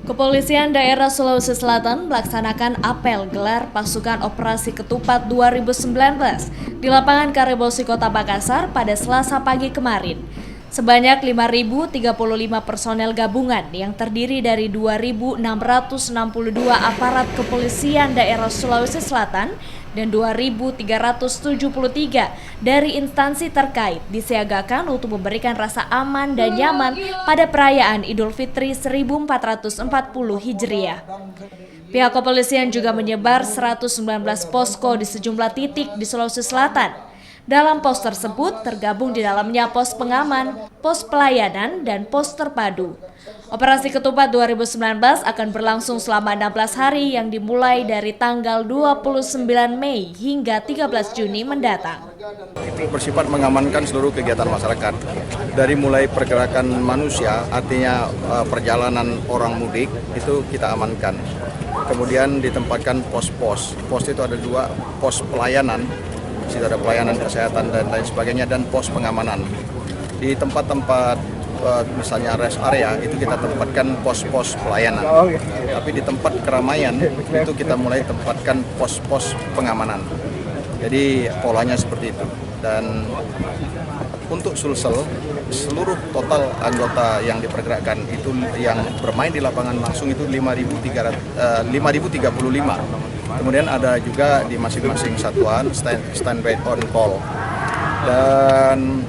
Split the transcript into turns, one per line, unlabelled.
Kepolisian Daerah Sulawesi Selatan melaksanakan apel gelar pasukan operasi ketupat 2019 di lapangan Karebosi Kota Makassar pada Selasa pagi kemarin. Sebanyak 5.035 personel gabungan yang terdiri dari 2.662 aparat kepolisian daerah Sulawesi Selatan dan 2.373 dari instansi terkait disiagakan untuk memberikan rasa aman dan nyaman pada perayaan Idul Fitri 1440 Hijriah. Pihak kepolisian juga menyebar 119 posko di sejumlah titik di Sulawesi Selatan. Dalam pos tersebut tergabung di dalamnya pos pengaman, pos pelayanan, dan pos terpadu. Operasi Ketupat 2019 akan berlangsung selama 16 hari yang dimulai dari tanggal 29 Mei hingga 13 Juni mendatang.
Itu bersifat mengamankan seluruh kegiatan masyarakat. Dari mulai pergerakan manusia, artinya perjalanan orang mudik, itu kita amankan. Kemudian ditempatkan pos-pos. Pos itu ada dua, pos pelayanan, di situ ada pelayanan kesehatan dan lain sebagainya, dan pos pengamanan. Di tempat-tempat misalnya rest area itu kita tempatkan pos-pos pelayanan. Tapi di tempat keramaian itu kita mulai tempatkan pos-pos pengamanan. Jadi polanya seperti itu. Dan untuk Sulsel, seluruh total anggota yang dipergerakkan itu yang bermain di lapangan langsung itu 5.035. Kemudian ada juga di masing-masing satuan standby on call. Dan